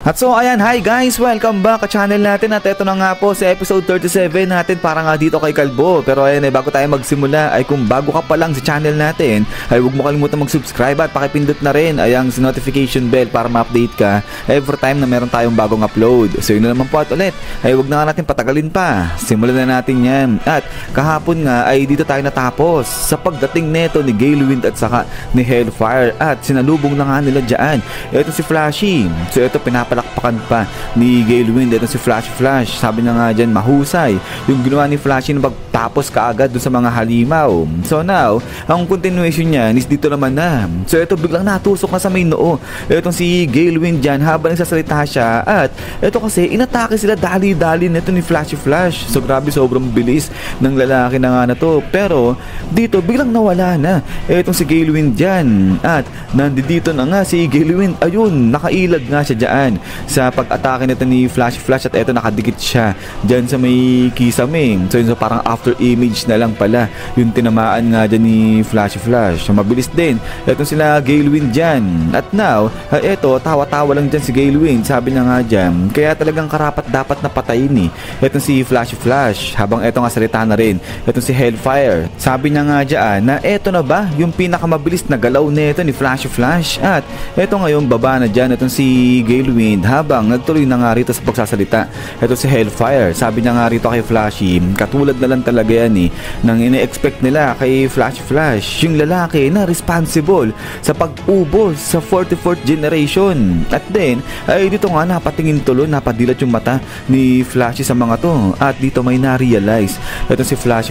At so ayan, hi guys, welcome back sa channel natin. At ito na nga po sa episode 37 natin para nga dito kay Kalbo. Pero ayan, bago tayo magsimula ay kung bago ka pa lang sa channel natin ay huwag mo kalimutan mag-subscribe at pakipindot na rin ay ang notification bell para ma-update ka every time na meron tayong bagong upload. So yun na naman po at ulit ay huwag na nga natin patagalin pa, simulan na natin yan. At kahapon nga ay dito tayo natapos sa pagdating neto ni Galewind at saka ni Hellfire at sinalubong na nga nila dyan. Ito si Flashy. So ito pinapalakpakan pa ni Galewind. Ito si Flash. Sabi na nga dyan, mahusay yung ginawa ni Flashy na pagtapos kaagad dun sa mga halimaw. So now, ang continuation niya is dito naman na. So ito biglang natusok na sa may noo. Itong si Galewind dyan habang nagsasalita siya. At ito kasi inatake sila dali-dali nito ni Flash. So grabe, sobrang bilis ng lalaki na nga na to. Pero dito biglang nawala na itong si Galewind dyan. At nandito na nga si Galewind. Ayun, nakailag nga siya dyan sa pag-atake nito ni Flash at eto nakadikit siya dyan sa may kisaming. So yun, so parang after image na lang pala yung tinamaan nga dyan ni Flash. So mabilis din etong sila Galewind dyan. At now, eto tawa-tawa lang dyan si Galewind. Sabi niya nga dyan, kaya talagang karapat dapat na patayin etong si Flash habang eto nga salita na rin etong si Hellfire. Sabi niya nga dyan na eto na ba yung pinakamabilis na galaw neto ni Flash. At eto ngayon baba na dyan etong si Galewind habang nagtuloy na nga rito sa pagsasalita eto si Hellfire. Sabi niya nga rito kay Flashy, katulad na lang talaga yan nang ine-expect nila kay Flash, yung lalaki na responsible sa pag-ubos sa 44th generation. At then ay dito nga napatingin tuloy, napadilat yung mata ni Flashy sa mga to. At dito may na-realize eto si Flash.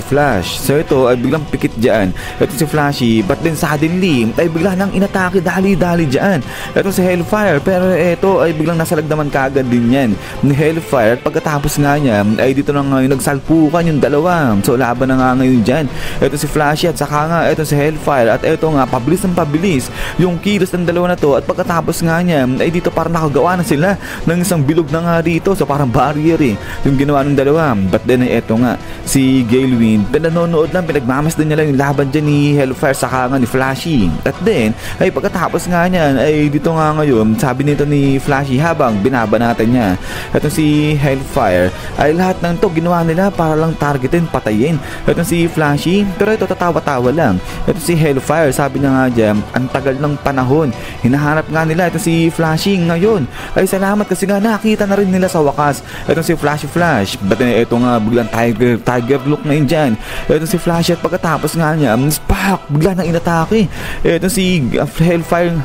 So ito ay biglang pikit dyan eto si Flashy, but then suddenly ay bigla nang inatake dali-dali dyan eto si Hellfire. Pero ito ay biglang nasalagdaman kaagad din yan ni Hellfire. At pagkatapos nga niya ay dito na ngayon nagsalpukan yung dalawa. So laban na nga ngayon dyan ito si Flashy at saka nga ito si Hellfire. At ito nga pabilis ng pabilis yung kilos ng dalawa na to. At pagkatapos nga niya ay dito parang nakagawa na sila ng isang bilog na nga dito. So parang barrier yung ginawa ng dalawa. But then ay ito nga si Galewind pinanonood lang, pinagmamasdan niya lang yung laban dyan ni Hellfire saka nga ni Flashy. At then ay pagkatapos nga niyan ay dito nga ngayon sabi nito ni Flashy habang binabanatan niya ito si Hellfire ay lahat ng to ginawa nila para lang targetin, patayin ito si Flashy. Pero ito tatawa-tawa lang ito si Hellfire. Sabi niya nga dyan, ang tagal ng panahon hinahanap nga nila ito si Flashy. Ngayon ay salamat kasi nga nakita na rin nila sa wakas ito si Flash. But ito nga biglang tiger look na yun dyan ito si Flash. At pagkatapos nga niya spak, bigla nang inatake ito si Hellfire.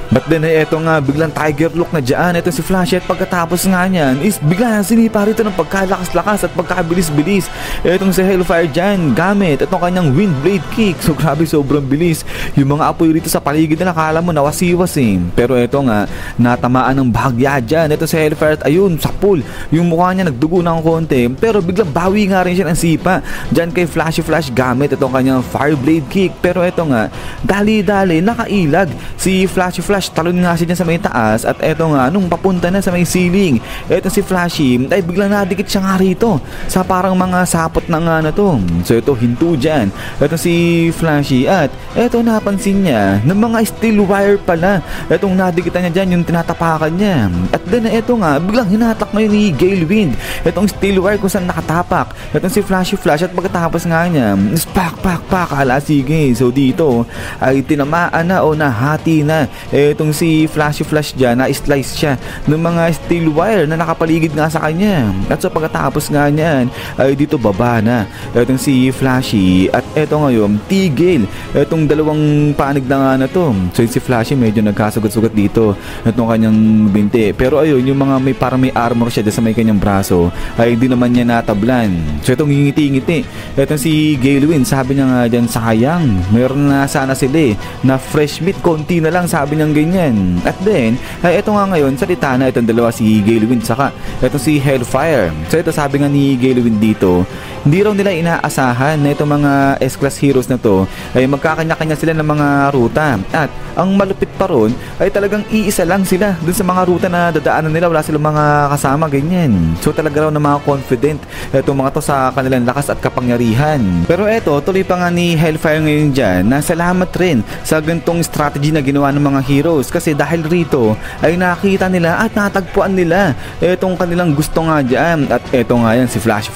But then eto nga biglang tiger look na dyan ito si Flash. At pagkatapos nga niyan is bigla sinipa rito ng pagkalakas-lakas at pagkabilis-bilis etong si Hellfire dyan gamit itong kanyang wind blade kick. So grabe, sobrang bilis yung mga apoy rito sa paligid na nakala mo nawasiwas Pero eto nga natamaan ng bahagya dyan ito si Hellfire. At ayun, sapul yung mukha niya, nagdugo ng konti. Pero biglang bawi nga rin siya ng sipa dyan kay Flash gamit itong kanyang fire blade kick. Pero eto nga dali-dali nakailag si Flash. Talon nga siya dyan sa may taas. At eto nga nung papunta na sa may ceiling eto si Flashy ay biglang nadikit siya nga rito sa parang mga sapot na nga na to. So ito hinto dyan eto si Flashy. At eto napansin niya ng mga steel wire pala etong nadikitan niya dyan, yung tinatapakan niya. At then eto nga biglang hinatak ngayon ni Galewind etong steel wire kung saan nakatapak etong si Flashy. At pagkatapos nga niya pak ala sige. So dito ay tinamaan na o nahati na itong si Flashy dyan, na-slice siya ng mga steel wire na nakapaligid nga sa kanya. At so pagkatapos nga niyan ay dito baba na itong si Flashy. At eto ngayon tigil itong dalawang panig na nga na to. So yung si Flashy medyo nagkasugat-sugat dito itong kanyang binti. Pero ayun, yung mga may parang may armor siya sa may kanyang braso ay hindi naman niya natablan. So itong ngiti-ngiti itong si Galewind, sabi niya nga dyan, sayang mayroon na sana sila na fresh meat, konti na lang sabi niya ganyan. At then ay ito nga ngayon salita na itong dalawa, si Galewind saka ito si Hellfire. So ito sabi nga ni Galewind dito, hindi raw nila inaasahan na itong mga S-class heroes na to ay magkakanya-kanya sila ng mga ruta. At ang malupit pa ron ay talagang iisa lang sila dun sa mga ruta na dadaanan nila, wala silang mga kasama ganyan. So talaga raw na mga confident itong mga to sa kanilang lakas at kapangyarihan. Pero eto tuloy pa nga ni Hellfire ngayon dyan na salamat rin sa ganitong strategy na ginawa ng mga hero heroes kasi dahil rito ay nakita nila at natagpuan nila etong kanilang gusto nga dyan. At eto nga yan si Flash.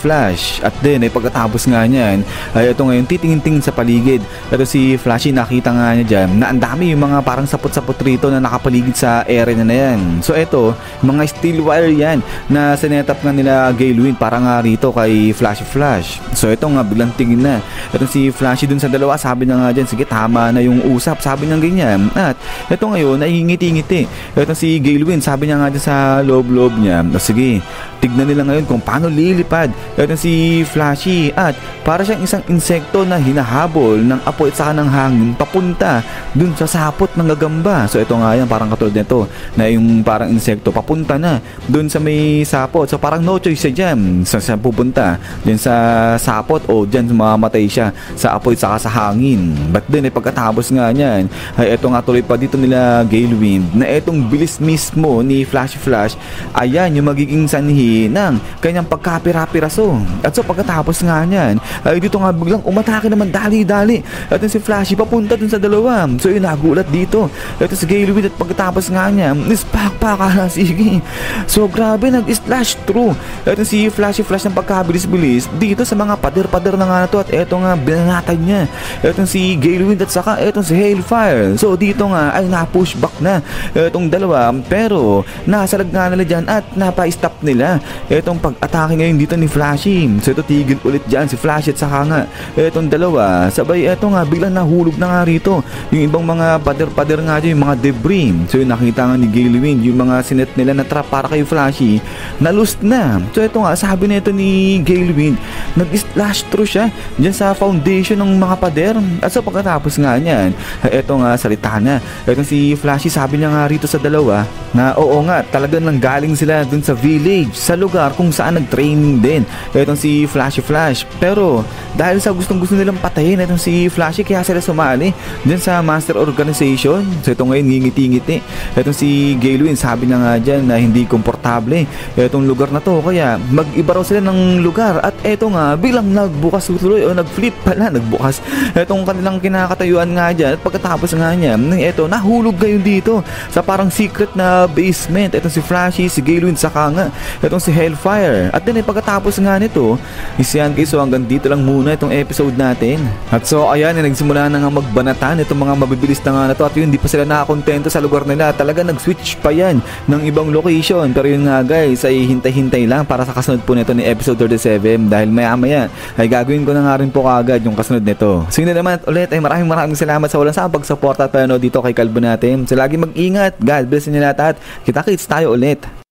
At then ay pagkatapos nga niyan ay eto ngayon titingin-tingin sa paligid. Ito si Flashy, nakita nga niya dyan na ang dami yung mga parang sapot-sapot rito na nakapaligid sa area na yan. So eto, mga steel wire yan na sinetap nga nila Galewind para nga rito kay Flash. So eto nga biglang tingin na eto si Flashy dun sa dalawa, sabi na nga dyan, sige tama na yung usap, sabi niya ganyan. At eto ngayon ay ngiti-ngiti eto si Galewind, sabi niya nga dyan sa loob-loob niya, sige tignan nila ngayon kung paano lilipad eto si Flashy. At para siyang isang insekto na hinahabol ng apoy at saka ng hangin papunta dun sa sapot ng gagamba. So ito nga yan, parang katulad nito na yung parang insekto papunta na dun sa may sapot. So parang no choice siya dyan sa pupunta dyan sa sapot o dyan mamamatay siya sa apoy at saka sa hangin. But then pagkatapos nga niyan ay ito nga tuloy pa dito nila Galewind na etong bilis mismo ni Flash, ayan yung magiging sanhi ng kanyang pagkapira-piraso. At so pagkatapos nga niyan ay dito nga biglang umatake naman dali-dali at si Flashy papunta dun sa dalawa. So yun, nagulat dito ito si Galewind at pagkatapos nga niya nispak-pak sige. So grabe, nag-slash through ito si Flashy ng pagkabilis-bilis dito sa mga pader-pader na nga na to. At eto nga binanatan niya etong si Galewind at saka etong si Hailfire. So dito nga ay na-pushback na etong dalawa, pero nasalag nga nila dyan at napa-stop nila etong pag-atake ngayon dito ni Flashy. So ito tigil ulit dyan si Flashy at saka nga etong dalawa, sabay eto nga biglang nahulog na nga rito yung ibang mga pader-pader nga dyan, yung mga debris. So yung nakita nga ni Galewind yung mga sinet nila na trap para kay Flashy na lost na. So ito nga sabi na ito ni Galewind, nag-slash through siya dyan sa foundation ng mga pader. At so pagkatapos nga niyan eto nga salita na etong si Flashy, sabi niya nga rito sa dalawa na oo nga talagang nanggaling sila dun sa village, sa lugar kung saan nag-training din etong si Flashy. Pero dahil sa gustong-gusto nilang patayin etong si Flashy, kaya sila sumali dyan sa Master Organization. So ito ngayon ngingiti-ngiti etong si Galewind, sabi niya nga dyan na hindi komportable etong lugar na to, kaya mag-iba raw sila ng lugar. At eto nga bilang nagbukas tuloy o nag-flip pala, nagbukas etong kanilang kinakatayuan nga dyan. At pagkatapos nga niya eto nahulog ngayon dito sa parang secret na basement etong si Flashy, si Galewind, saka nga etong si Hailfire. At then pagkatapos nga nito is yan guys, so hanggang dito lang muna itong episode natin. At so ayan, nagsimula na nga magbanatan itong mga mabibilis na nga na to. At yun, hindi pa sila nakakontento sa lugar nila, talaga nag-switch pa yan ng ibang location. Pero yun nga guys, ay hintay-hintay lang para sa kasunod po nito ni episode 37, dahil maya-maya ay gagawin ko na nga rin po kaagad yung kasunod nito. So yun na naman at ulit ay maraming salamat sa walang sawang pagsuporta at panonood dito kay Kalbo natin. So lagi mag-ingat, God bless niyo lahat at kita-kits tayo ulit.